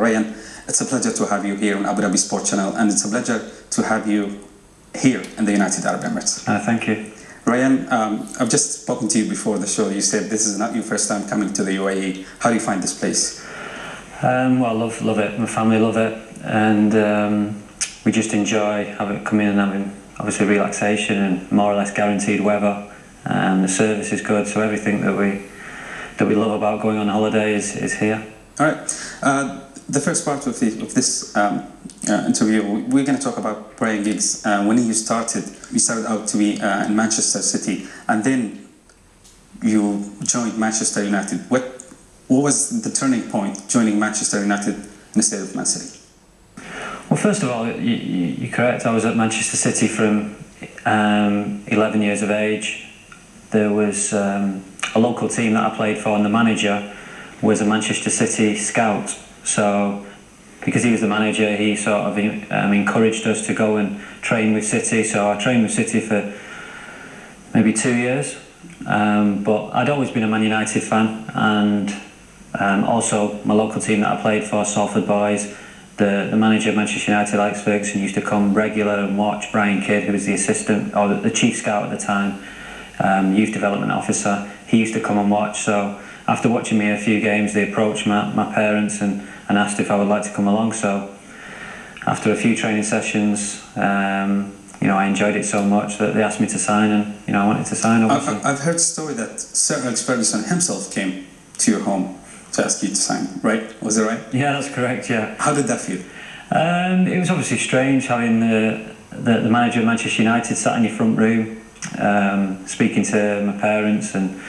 Ryan, it's a pleasure to have you here on Abu Dhabi Sports Channel, and it's a pleasure to have you here in the United Arab Emirates. Thank you. Ryan, I've just spoken to you before the show. You said this is not your first time coming to the UAE. How do you find this place? Well, love it. My family love it, and we just enjoy coming in and having obviously relaxation and more or less guaranteed weather. The service is good, so everything that we love about going on holiday is here. All right. The first part of this interview, we're going to talk about Ryan Giggs. When you started out to be in Manchester City, and then you joined Manchester United. What was the turning point joining Manchester United instead of Man City? Well, first of all, you're correct. I was at Manchester City from 11 years of age. There was a local team that I played for, and the manager was a Manchester City scout. So, because he was the manager, he sort of encouraged us to go and train with City. So I trained with City for maybe 2 years. But I'd always been a Man United fan, and also my local team that I played for, Salford Boys, the manager of Manchester United, Alex Ferguson, used to come regular and watch Brian Kidd, who was the assistant, or the chief scout at the time, youth development officer. He used to come and watch. So after watching me a few games, they approached my parents and asked if I would like to come along. So after a few training sessions, I enjoyed it so much that they asked me to sign, and I wanted to sign. Obviously, I've heard a story that Sir Alex Ferguson himself came to your home to ask you to sign. Right? Was it right? Yeah, that's correct. Yeah. How did that feel? It was obviously strange having the manager of Manchester United sat in your front room, speaking to my parents, and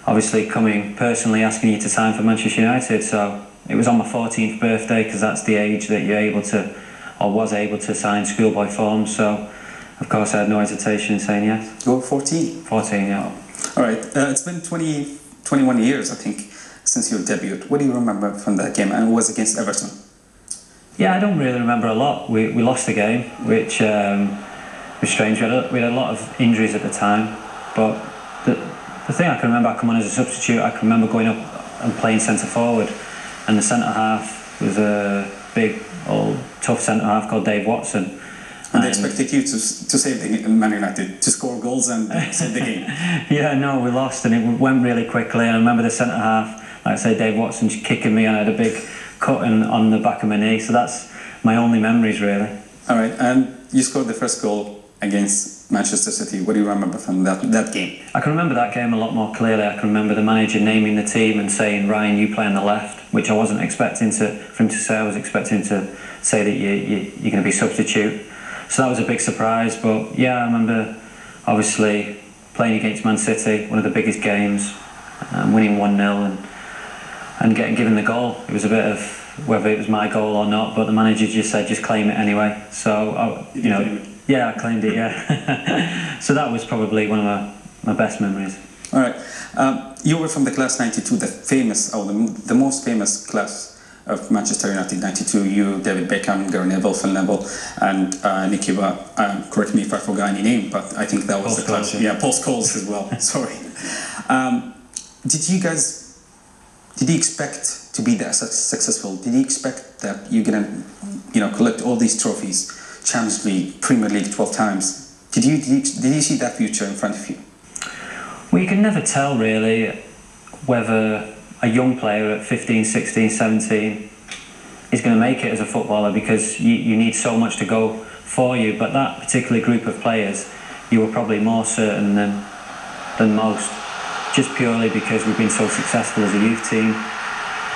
obviously coming personally asking you to sign for Manchester United. So it was on my 14th birthday, because that's the age that you're able to, or was able to, sign schoolboy forms. So of course I had no hesitation in saying yes. You were 14? 14, yeah. All right. It's been 21 years, I think, since your debut. What do you remember from that game? And it was against Everton. Yeah, I don't really remember a lot. We lost the game, which was strange. We had a lot of injuries at the time, but the thing I can remember, I come on as a substitute. I can remember going up and playing centre forward, and the centre half was a big, old, tough centre half called Dave Watson. And they expected you to save the Man United, to score goals and save the game. Yeah, no, we lost, and it went really quickly. And I remember the centre half, like I say, Dave Watson just kicking me, and I had a big cut on the back of my knee. So that's my only memories, really. All right, and you scored the first goal against Manchester City. What do you remember from that game? I can remember that game a lot more clearly. I can remember the manager naming the team and saying, "Ryan, you play on the left," which I wasn't expecting for him to say. I was expecting to say that you're going to be substitute. So that was a big surprise. But yeah, I remember obviously playing against Man City, one of the biggest games, winning 1-0 and getting given the goal. It was a bit of whether it was my goal or not, but the manager just said, "Just claim it anyway." So yeah, I claimed it. Yeah. So that was probably one of my best memories. All right. You were from the class 92, the famous, or the most famous class of Manchester United, 92. You, David Beckham, Gary Neville, Phil Neville, and Nicky Butt. Correct me if I forgot any name, but I think that was the class. Yeah, Paul Scholes as well. Sorry. Did you expect to be that successful? Did you expect that you're gonna, collect all these trophies, Champions League, Premier League 12 times? Did you see that future in front of you? Well, you can never tell really whether a young player at 15, 16, 17 is going to make it as a footballer, because you need so much to go for you. But that particular group of players, you were probably more certain than most, just purely because we've been so successful as a youth team.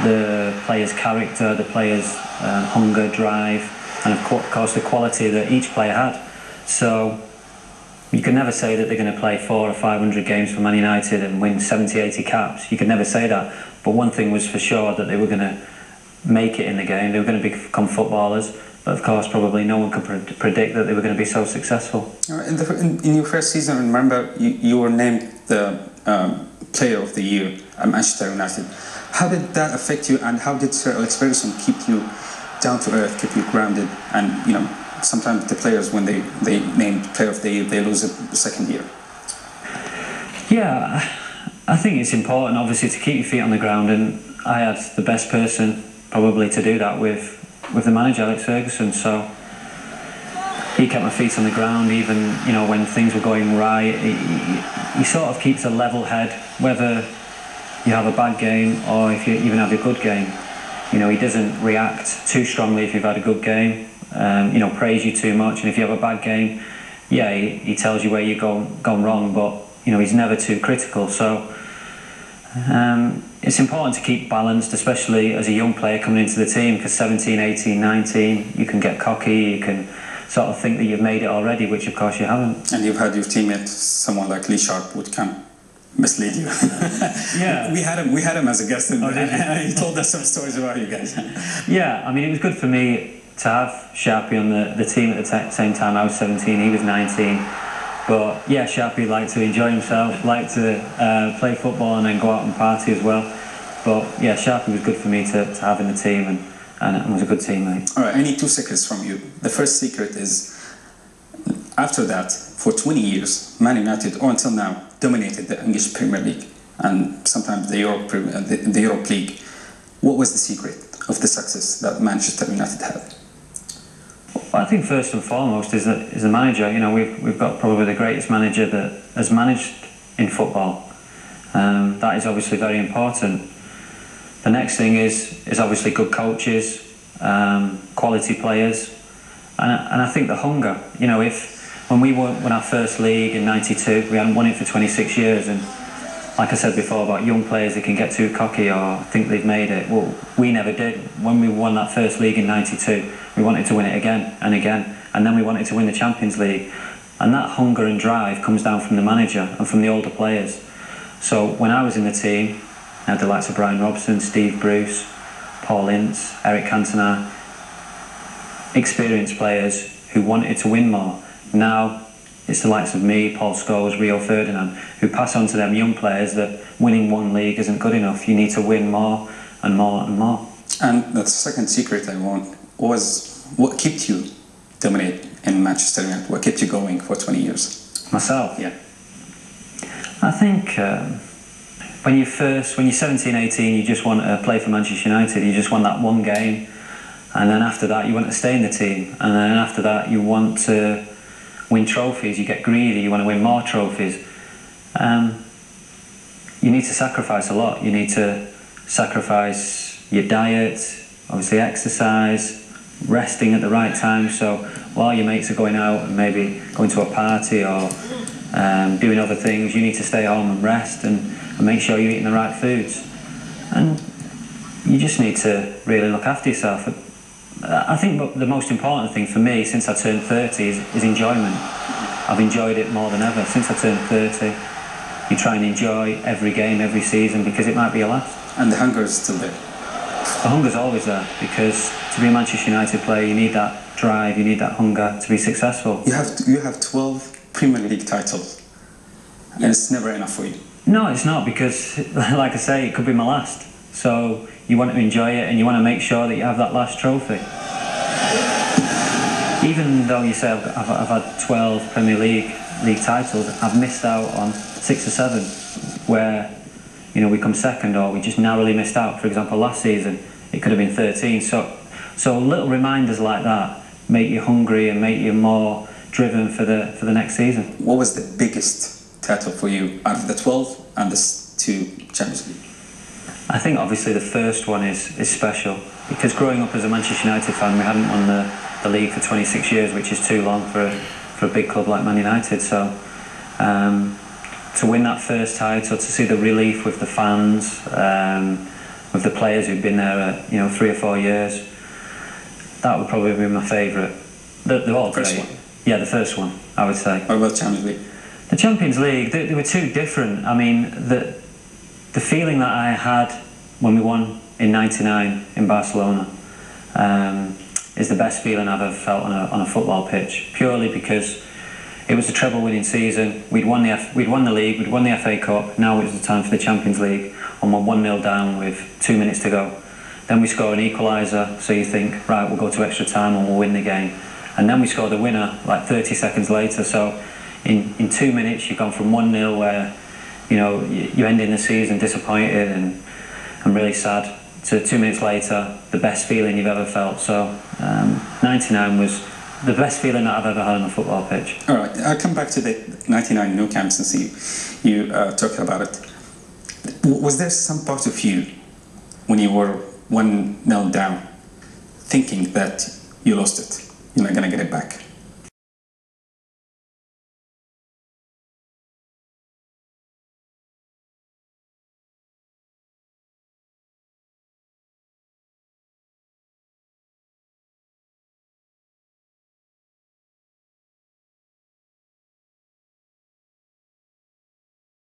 The players' character, the players' hunger, drive, and of course the quality that each player had. So you can never say that they're going to play 400 or 500 games for Man United and win 70, 80 caps. You could never say that. But one thing was for sure, that they were going to make it in the game. They were going to become footballers. But of course, probably no one could predict that they were going to be so successful. In your first season, remember, you were named the Player of the Year at Manchester United. How did that affect you, and how did Sir Alex Ferguson keep you down to earth, keep you grounded? And sometimes the players, when they named Player of the Year, they lose it the second year. Yeah, I think it's important, obviously, to keep your feet on the ground, and I had the best person probably to do that with the manager, Alex Ferguson. So he kept my feet on the ground, even when things were going right. He sort of keeps a level head, whether you have a bad game or if you even have a good game. He doesn't react too strongly if you've had a good game. Praise you too much, and if you have a bad game, yeah, he tells you where you've gone wrong, but he's never too critical. So it's important to keep balanced, especially as a young player coming into the team, because 17, 18, 19, you can get cocky, you can sort of think that you've made it already, which of course you haven't. And you've had your teammate, someone like Lee Sharp, would come mislead you. Yeah, we had him as a guest, and he told us some stories about you guys. Yeah, I mean, it was good for me to have Sharpie on the team at the same time. I was 17, he was 19. But yeah, Sharpie liked to enjoy himself, liked to play football and then go out and party as well. But yeah, Sharpie was good for me to have in the team, and was a good teammate. All right, I need 2 secrets from you. The first secret is, after that, for 20 years, Man United, or until now, dominated the English Premier League and sometimes the Europe League. What was the secret of the success that Manchester United had? Well, I think first and foremost is the manager. We've got probably the greatest manager that has managed in football. That is obviously very important. The next thing is obviously good coaches, quality players, and I think the hunger. When we won our first league in '92, we hadn't won it for 26 years, and like I said before about young players that can get too cocky or think they've made it. Well, we never did. When we won that first league in '92, we wanted to win it again and again, and then we wanted to win the Champions League. And that hunger and drive comes down from the manager and from the older players. So when I was in the team, I had the likes of Brian Robson, Steve Bruce, Paul Ince, Eric Cantona, experienced players who wanted to win more. Now it's the likes of me, Paul Scholes, Rio Ferdinand, who pass on to them young players that winning one league isn't good enough. You need to win more and more and more. And the second secret I want was, what kept you dominate in Manchester United? What kept you going for 20 years? Myself? Yeah. I think when you're 17, 18, you just want to play for Manchester United. You just want that one game, and then after that you want to stay in the team, and then after that you want to win trophies. You get greedy, you want to win more trophies. You need to sacrifice a lot. You need to sacrifice your diet, obviously exercise, resting at the right time. So while your mates are going out and maybe going to a party or doing other things, you need to stay home and rest and make sure you're eating the right foods. And you just need to really look after yourself. I think the most important thing for me since I turned 30 is enjoyment. I've enjoyed it more than ever. Since I turned 30, you try and enjoy every game, every season, because it might be your last. And the hunger is still there? The hunger's always there, because to be a Manchester United player, you need that drive, you need that hunger to be successful. You have 12 Premier League titles, and it's never enough for you. No, it's not, because, like I say, it could be my last. So you want to enjoy it, and you want to make sure that you have that last trophy. Even though you say I've had 12 Premier League titles, I've missed out on 6 or 7 where we come second, or we just narrowly missed out. For example, last season it could have been 13. So little reminders like that make you hungry and make you more driven for the next season. What was the biggest title for you out of the 12 and the 2 Champions League? I think obviously the first one is special, because growing up as a Manchester United fan, we hadn't won the league for 26 years, which is too long for a big club like Man United. So to win that first title, to see the relief with the fans, with the players who've been there 3 or 4 years, that would probably be my favourite. They're all great. First one? Yeah, the first one, I would say. What about Champions League? The Champions League, they were too different. I mean, the feeling that I had when we won in '99 in Barcelona is the best feeling I've ever felt on a football pitch, purely because it was a treble-winning season. We'd won the league, we'd won the FA Cup. Now it was the time for the Champions League, and we're 1-0 down with 2 minutes to go. Then we score an equaliser, so you think, right, we'll go to extra time and we'll win the game. And then we score the winner like 30 seconds later. So in 2 minutes, you've gone from 1-0 where you end in the season disappointed and really sad, to 2 minutes later, the best feeling you've ever felt. So 99 was the best feeling that I've ever had on a football pitch. All right, I'll come back to the 99 Nou Camp since you talked about it. Was there some part of you, when you were 1-0 down, thinking that you lost it, you're not going to get it back?